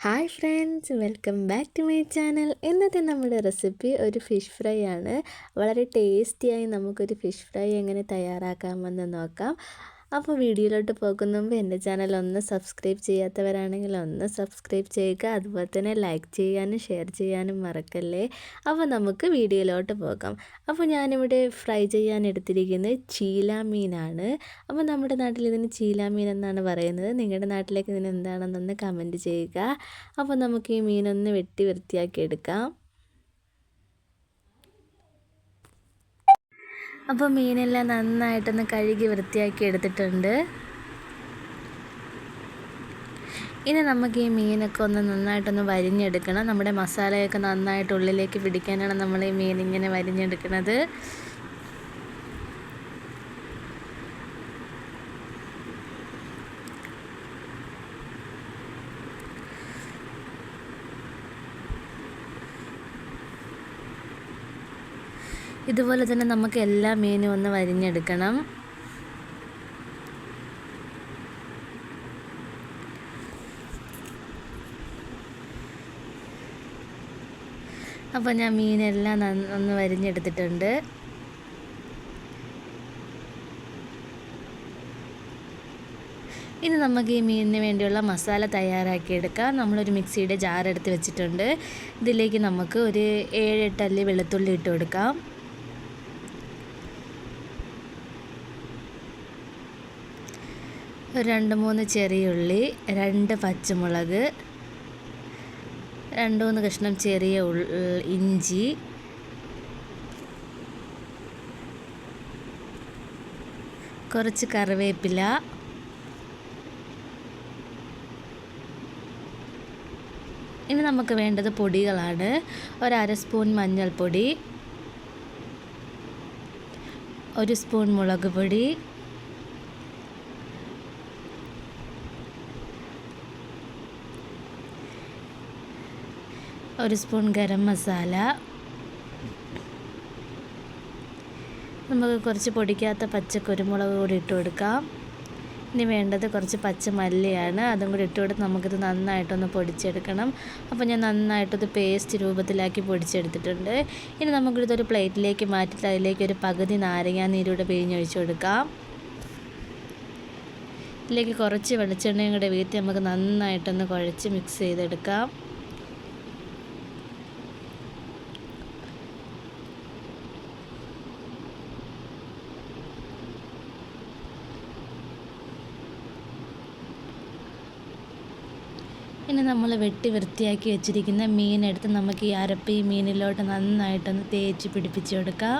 Hi friends, welcome back to my channel. ഇന്നത്തെ നമ്മുടെ recipe ഒരു ഫിഷ് ഫ്രൈ ആണ്. വളരെ ടേസ്റ്റിയായി നമുക്കൊരു ഫിഷ് ഫ്രൈ എങ്ങനെ തയ്യാറാക്കാമെന്ന് നോക്കാം. അപ്പോൾ വീഡിയോയിലോട്ട് പോകുന്ന മുമ്പ് എൻ്റെ ചാനൽ ഒന്ന് സബ്സ്ക്രൈബ് ചെയ്യാത്തവരാണെങ്കിൽ ഒന്ന് സബ്സ്ക്രൈബ് ചെയ്യുക. അതുപോലെ തന്നെ ലൈക്ക് ചെയ്യാനും ഷെയർ ചെയ്യാനും മറക്കല്ലേ. അപ്പോൾ നമുക്ക് വീഡിയോയിലോട്ട് പോകാം. അപ്പോൾ ഞാനിവിടെ ഫ്രൈ ചെയ്യാൻ എടുത്തിരിക്കുന്നത് ചീല മീനാണ്. അപ്പോൾ നമ്മുടെ നാട്ടിൽ ഇതിന് ചീല മീൻ എന്നാണ് പറയുന്നത്. നിങ്ങളുടെ നാട്ടിലേക്ക് ഇതിന് എന്താണെന്നൊന്ന് കമൻറ്റ് ചെയ്യുക. അപ്പോൾ നമുക്ക് ഈ മീനൊന്ന് വെട്ടി വൃത്തിയാക്കി എടുക്കാം. അപ്പോൾ മീനെല്ലാം നന്നായിട്ടൊന്ന് കഴുകി വൃത്തിയാക്കി എടുത്തിട്ടുണ്ട്. ഇനി നമുക്ക് ഈ മീനൊക്കെ ഒന്ന് നന്നായിട്ടൊന്ന് വരിഞ്ഞെടുക്കണം. നമ്മുടെ മസാലയൊക്കെ നന്നായിട്ട് ഉള്ളിലേക്ക് പിടിക്കാനാണ് നമ്മൾ ഈ മീൻ ഇങ്ങനെ വരിഞ്ഞെടുക്കുന്നത്. ഇതുപോലെ തന്നെ നമുക്ക് എല്ലാ മീനും ഒന്ന് വരിഞ്ഞെടുക്കണം. അപ്പോൾ ഞാൻ മീനെല്ലാം ഒന്ന് വരിഞ്ഞെടുത്തിട്ടുണ്ട്. ഇനി നമുക്ക് ഈ മീനിന് വേണ്ടിയുള്ള മസാല തയ്യാറാക്കിയെടുക്കാം. നമ്മളൊരു മിക്സിയുടെ ജാർ എടുത്ത് വെച്ചിട്ടുണ്ട്. ഇതിലേക്ക് നമുക്ക് ഒരു 7-8 അല്ലി വെളുത്തുള്ളി ഇട്ട് കൊടുക്കാം. ഒരു 2-3 ചെറിയ ഉള്ളി, 2 പച്ചമുളക്, 2-3 കഷ്ണം ചെറിയ ഇഞ്ചി, കുറച്ച് കറിവേപ്പില, ഇനി നമുക്ക് വേണ്ടത് പൊടികളാണ്. 1/2 സ്പൂൺ മഞ്ഞൾപ്പൊടി, 1 സ്പൂൺ മുളക് പൊടി, 1 സ്പൂൺ ഗരം മസാല. നമുക്ക് കുറച്ച് പൊടിക്കാത്ത പച്ച കുരുമുളക് കൂടി ഇട്ട് കൊടുക്കാം. ഇനി വേണ്ടത് കുറച്ച് പച്ചമല്ലിയാണ്. അതും കൂടി ഇട്ട് കൊടുത്ത് നമുക്കിത് നന്നായിട്ടൊന്ന് പൊടിച്ചെടുക്കണം. അപ്പോൾ ഞാൻ നന്നായിട്ടത് പേസ്റ്റ് രൂപത്തിലാക്കി പൊടിച്ചെടുത്തിട്ടുണ്ട്. ഇനി നമുക്കിതൊരു പ്ലേറ്റിലേക്ക് മാറ്റിയിട്ട് അതിലേക്ക് ഒരു പകുതി നാരങ്ങാ നീരൂടെ പിഴിഞ്ഞൊഴിച്ച് കൊടുക്കാം. ഇതിലേക്ക് കുറച്ച് വെളിച്ചെണ്ണയും കൂടെ വീഴ്ത്തി നമുക്ക് നന്നായിട്ടൊന്ന് കുഴച്ച് മിക്സ് ചെയ്തെടുക്കാം. ഇനി നമ്മൾ വെട്ടി വൃത്തിയാക്കി വെച്ചിരിക്കുന്ന മീനെടുത്ത് നമുക്ക് ഈ അരപ്പ് ഈ മീനിലോട്ട് നന്നായിട്ടൊന്ന് തേച്ച് പിടിപ്പിച്ച് കൊടുക്കാം.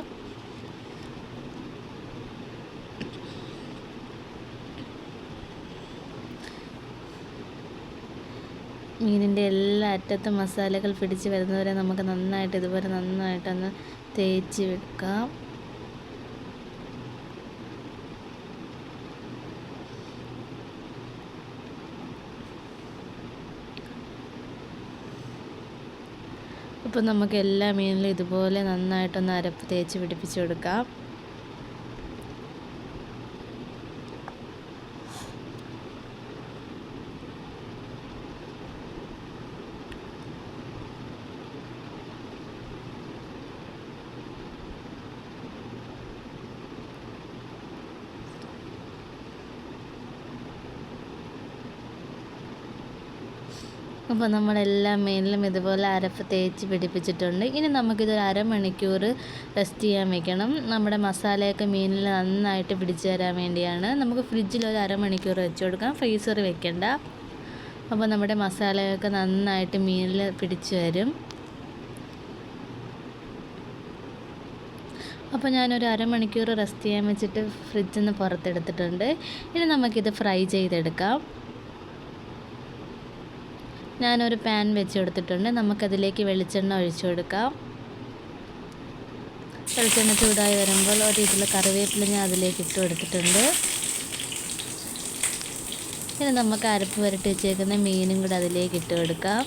മീനിൻ്റെ എല്ലാ അറ്റത്തും മസാലകൾ പിടിച്ച് വരുന്നവരെ നമുക്ക് നന്നായിട്ട് ഇതുപോലെ നന്നായിട്ടൊന്ന് തേച്ച് വെക്കാം. അപ്പോൾ നമുക്ക് എല്ലാ മീനിലും ഇതുപോലെ നന്നായിട്ടൊന്ന് അരപ്പ് തേച്ച് പിടിപ്പിച്ച് കൊടുക്കാം. അപ്പോൾ നമ്മളെല്ലാ മീനിലും ഇതുപോലെ അരപ്പ് തേച്ച് പിടിപ്പിച്ചിട്ടുണ്ട്. ഇനി നമുക്കിതൊരു അരമണിക്കൂർ റെസ്റ്റ് ചെയ്യാൻ വെക്കണം. നമ്മുടെ മസാലയൊക്കെ മീനിൽ നന്നായിട്ട് പിടിച്ചു തരാൻ വേണ്ടിയാണ്. നമുക്ക് ഫ്രിഡ്ജിൽ ഒരു അരമണിക്കൂർ വെച്ച് കൊടുക്കാം, ഫ്രീസറിൽ വെക്കണ്ട. അപ്പോൾ നമ്മുടെ മസാലയൊക്കെ നന്നായിട്ട് മീനിൽ പിടിച്ചു വരും. അപ്പോൾ ഞാനൊരു അരമണിക്കൂർ റെസ്റ്റ് ചെയ്യാൻ വെച്ചിട്ട് ഫ്രിഡ്ജിൽ നിന്ന് പുറത്തെടുത്തിട്ടുണ്ട്. ഇനി നമുക്കിത് ഫ്രൈ ചെയ്തെടുക്കാം. ഞാനൊരു പാൻ വെച്ച് കൊടുത്തിട്ടുണ്ട്. നമുക്കതിലേക്ക് വെളിച്ചെണ്ണ ഒഴിച്ചു കൊടുക്കാം. വെളിച്ചെണ്ണ ചൂടായി വരുമ്പോൾ ഒരു ഇതിൽ കറിവേപ്പില ഞാൻ അതിലേക്ക് ഇട്ട് കൊടുത്തിട്ടുണ്ട്. ഇനി നമുക്ക് അരപ്പ് പുരട്ടി വെച്ചേക്കുന്ന മീനും കൂടെ അതിലേക്ക് ഇട്ട് കൊടുക്കാം.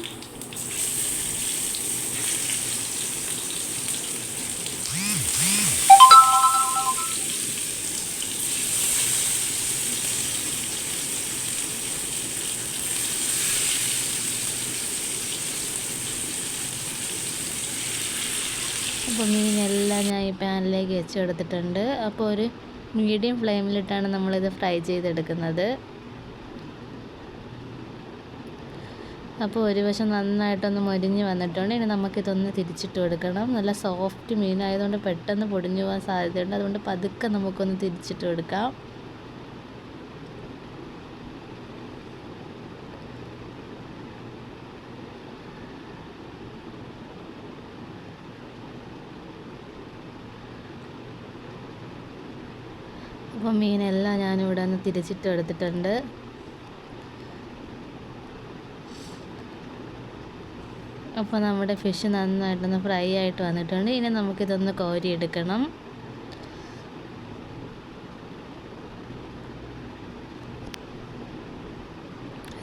അപ്പോൾ മീനെല്ലാം ഞാൻ ഈ പാനിലേക്ക് വെച്ച് കൊടുത്തിട്ടുണ്ട്. അപ്പോൾ ഒരു മീഡിയം ഫ്ലെയിമിലിട്ടാണ് നമ്മളിത് ഫ്രൈ ചെയ്തെടുക്കുന്നത്. അപ്പോൾ ഒരു വശം നന്നായിട്ടൊന്ന് മൊരിഞ്ഞ് വന്നിട്ടുണ്ട്. ഇനി നമുക്കിതൊന്ന് തിരിച്ചിട്ട് കൊടുക്കണം. നല്ല സോഫ്റ്റ് മീനായതുകൊണ്ട് പെട്ടെന്ന് പൊടിഞ്ഞു പോകാൻ സാധ്യതയുണ്ട്. അതുകൊണ്ട് പതുക്കെ നമുക്കൊന്ന് തിരിച്ചിട്ട് കൊടുക്കാം. അപ്പോൾ മീനെല്ലാം ഞാനിവിടെ ഒന്ന് തിരിച്ചിട്ട് എടുത്തിട്ടുണ്ട്. അപ്പോൾ നമ്മുടെ ഫിഷ് നന്നായിട്ടൊന്ന് ഫ്രൈ ആയിട്ട് വന്നിട്ടുണ്ട്. ഇനി നമുക്കിതൊന്ന് കോരിയെടുക്കണം.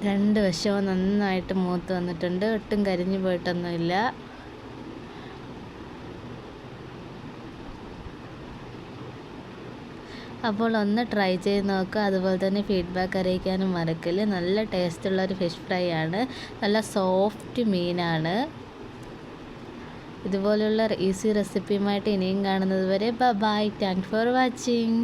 രണ്ട് വശവും നന്നായിട്ട് മൂത്ത് വന്നിട്ടുണ്ട്. ഒട്ടും കരിഞ്ഞു പോയിട്ടൊന്നുമില്ല. അപ്പോൾ ഒന്ന് ട്രൈ ചെയ്ത് നോക്കുക. അതുപോലെ തന്നെ ഫീഡ്ബാക്ക് അറിയിക്കാനും മറക്കല്ല്. നല്ല ടേസ്റ്റുള്ളൊരു ഫിഷ് ഫ്രൈ ആണ്. നല്ല സോഫ്റ്റ് മീനാണ്. ഇതുപോലുള്ള ഈസി റെസിപ്പിയുമായിട്ട് ഇനിയും കാണുന്നത് വരെ ബൈ. Thanks for watching.